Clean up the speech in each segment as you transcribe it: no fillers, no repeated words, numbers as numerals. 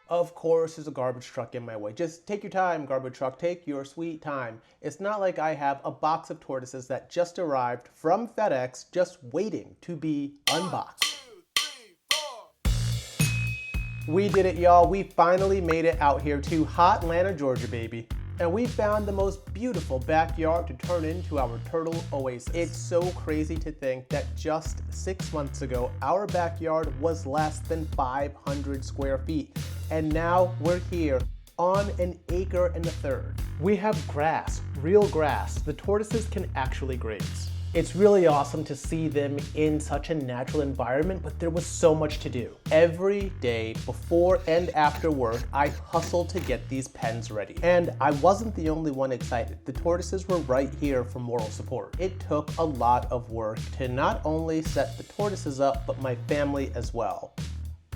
Of course, there's a garbage truck in my way. Just take your time, garbage truck. Take your sweet time. It's not like I have a box of tortoises that just arrived from FedEx just waiting to be unboxed. We did it, y'all. We finally made it out here to hot Atlanta, Georgia, baby. And we found the most beautiful backyard to turn into our turtle oasis. It's so crazy to think that just 6 months ago, our backyard was less than 500 square feet. And now we're here on an acre and a third. We have grass, real grass. The tortoises can actually graze. It's really awesome to see them in such a natural environment, but there was so much to do. Every day, before and after work, I hustled to get these pens ready. And I wasn't the only one excited. The tortoises were right here for moral support. It took a lot of work to not only set the tortoises up, but my family as well.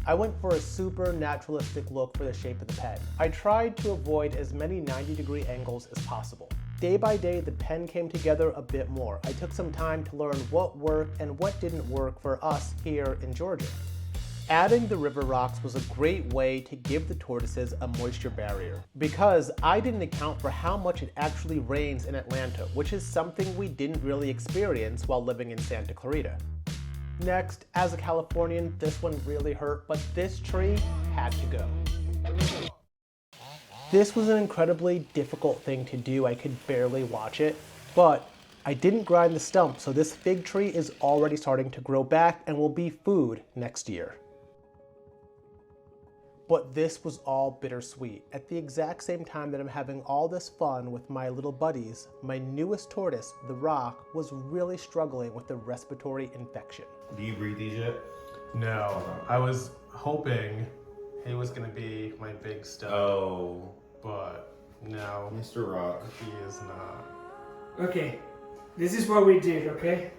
I went for a super naturalistic look for the shape of the pen. I tried to avoid as many 90-degree angles as possible. Day by day, the pen came together a bit more. I took some time to learn what worked and what didn't work for us here in Georgia. Adding the river rocks was a great way to give the tortoises a moisture barrier, because I didn't account for how much it actually rains in Atlanta, which is something we didn't really experience while living in Santa Clarita. Next, as a Californian, this one really hurt, but this tree had to go. This was an incredibly difficult thing to do. I could barely watch it, but I didn't grind the stump, so this fig tree is already starting to grow back and will be food next year. But this was all bittersweet. At the exact same time that I'm having all this fun with my little buddies, my newest tortoise, the Rock, was really struggling with a respiratory infection. Do you breathe these yet? No, I was hoping he was gonna be my big stud. Oh. But no, Mr. Rock. he is not. Okay, this is what we did, okay?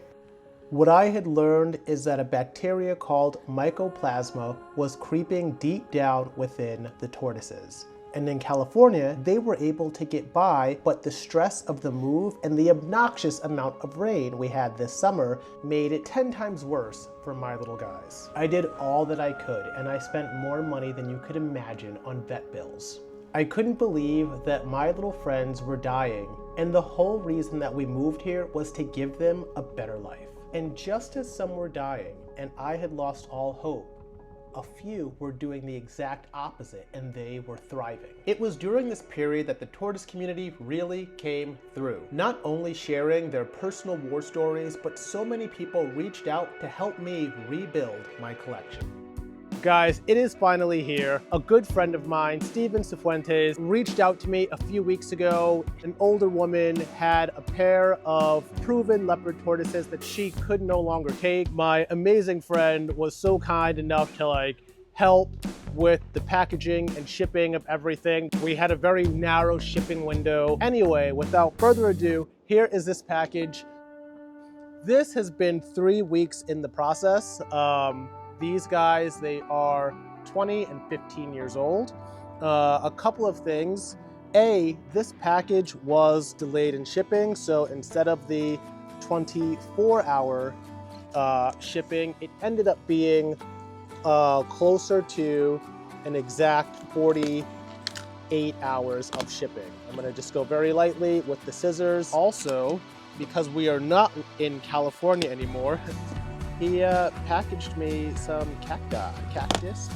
What I had learned is that a bacteria called mycoplasma was creeping deep down within the tortoises. And in California, they were able to get by, but the stress of the move and the obnoxious amount of rain we had this summer made it 10 times worse for my little guys. I did all that I could, and I spent more money than you could imagine on vet bills. I couldn't believe that my little friends were dying, and the whole reason that we moved here was to give them a better life. And just as some were dying, and I had lost all hope, a few were doing the exact opposite, and they were thriving. It was during this period that the tortoise community really came through, not only sharing their personal war stories, but so many people reached out to help me rebuild my collection. Guys, it is finally here. A good friend of mine, Steven Cifuentes, reached out to me a few weeks ago. An older woman had a pair of proven leopard tortoises that she could no longer take. My amazing friend was so kind enough to help with the packaging and shipping of everything. We had a very narrow shipping window. Anyway, without further ado, here is this package. This has been 3 weeks in the process. These guys, they are 20 and 15 years old. A couple of things. A, this package was delayed in shipping, so instead of the 24-hour shipping, it ended up being closer to an exact 48 hours of shipping. I'm gonna just go very lightly with the scissors. Also, because we are not in California anymore, he packaged me some cactus.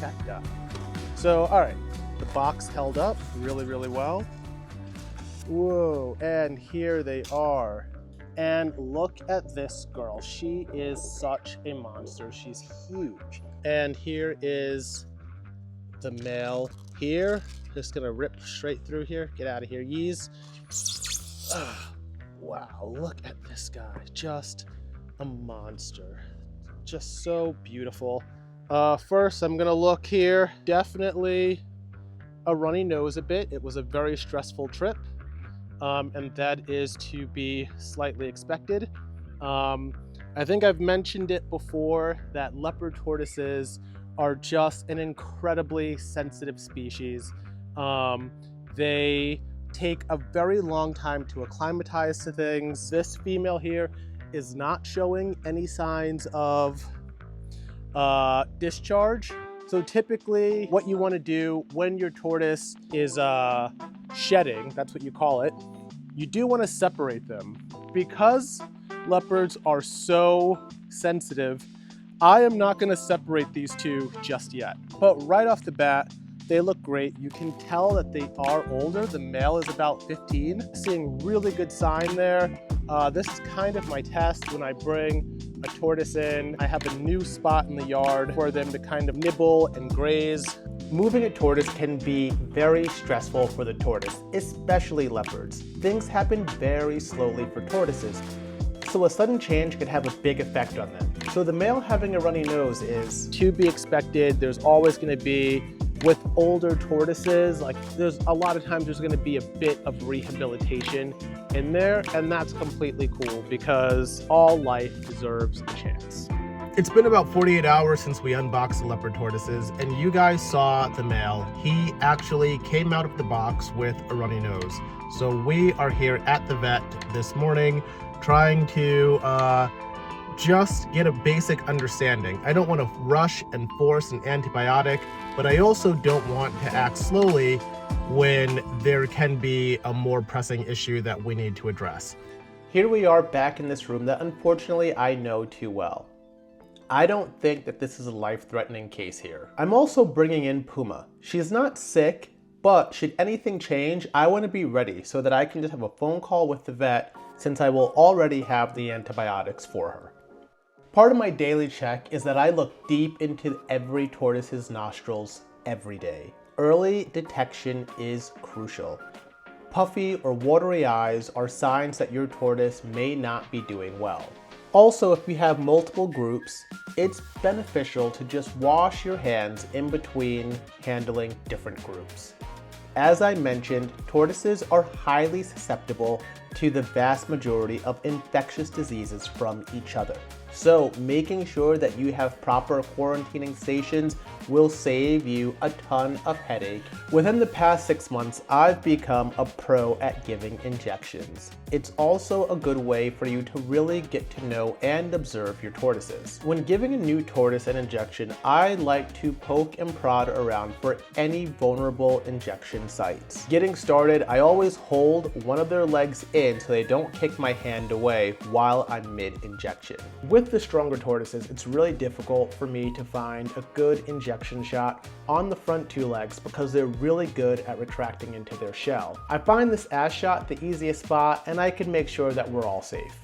So, all right, the box held up really, really well. Whoa, and here they are. And look at this girl. She is such a monster. She's huge. And here is the male here. Just gonna rip straight through here. Get out of here, yeez. Wow, look at this guy. Just a monster. Just so beautiful. First, I'm gonna look here. Definitely a runny nose a bit. It was a very stressful trip, and that is to be slightly expected. I think I've mentioned it before that leopard tortoises are just an incredibly sensitive species. They take a very long time to acclimatize to things. This female here is not showing any signs of discharge. So typically what you want to do when your tortoise is shedding, that's what you call it, you do want to separate them. Because leopards are so sensitive, I am not going to separate these two just yet. But right off the bat, they look great. You can tell that they are older. The male is about 15. Seeing really good sign there. This is kind of my test when I bring a tortoise in. I have a new spot in the yard for them to kind of nibble and graze. Moving a tortoise can be very stressful for the tortoise, especially leopards. Things happen very slowly for tortoises, so a sudden change could have a big effect on them. So the male having a runny nose is to be expected. There's always going to be, with older tortoises, like there's a lot of times there's going to be a bit of rehabilitation in there, and that's completely cool because all life deserves a chance. It's been about 48 hours since we unboxed the leopard tortoises, and you guys saw the male. He actually came out of the box with a runny nose. So we are here at the vet this morning trying to just get a basic understanding. I don't want to rush and force an antibiotic, but I also don't want to act slowly when there can be a more pressing issue that we need to address. Here we are back in this room that unfortunately I know too well. I don't think that this is a life-threatening case here. I'm also bringing in Puma. She's not sick, but should anything change, I want to be ready so that I can just have a phone call with the vet since I will already have the antibiotics for her. Part of my daily check is that I look deep into every tortoise's nostrils every day. Early detection is crucial. Puffy or watery eyes are signs that your tortoise may not be doing well. Also, if you have multiple groups, it's beneficial to just wash your hands in between handling different groups. As I mentioned, tortoises are highly susceptible to the vast majority of infectious diseases from each other. So making sure that you have proper quarantining stations will save you a ton of headache. Within the past 6 months, I've become a pro at giving injections. It's also a good way for you to really get to know and observe your tortoises. When giving a new tortoise an injection, I like to poke and prod around for any vulnerable injection sites. Getting started, I always hold one of their legs in so they don't kick my hand away while I'm mid-injection. With the stronger tortoises, it's really difficult for me to find a good injection shot on the front two legs because they're really good at retracting into their shell. I find this ass shot the easiest spot, and I can make sure that we're all safe.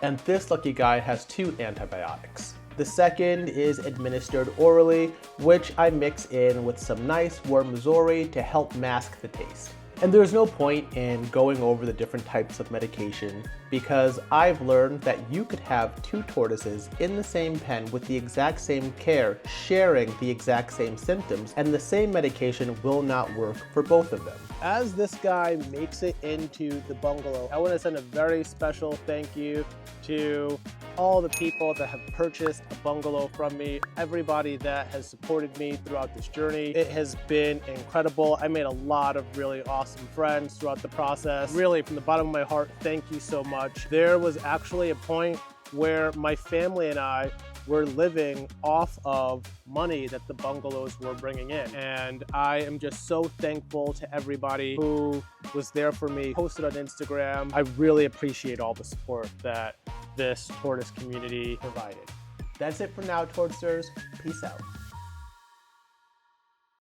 And this lucky guy has 2 antibiotics. The second is administered orally, which I mix in with some nice warm Missouri to help mask the taste. And there's no point in going over the different types of medication because I've learned that you could have 2 tortoises in the same pen with the exact same care, sharing the exact same symptoms, and the same medication will not work for both of them. As this guy makes it into the bungalow, I want to send a very special thank you to all the people that have purchased a bungalow from me, everybody that has supported me throughout this journey. It has been incredible. I made a lot of really awesome friends throughout the process. Really, from the bottom of my heart, thank you so much. There was actually a point where my family and I were living off of money that the bungalows were bringing in. And I am just so thankful to everybody who was there for me, posted on Instagram. I really appreciate all the support that this tortoise community provided. That's it for now, tortoisers. Peace out.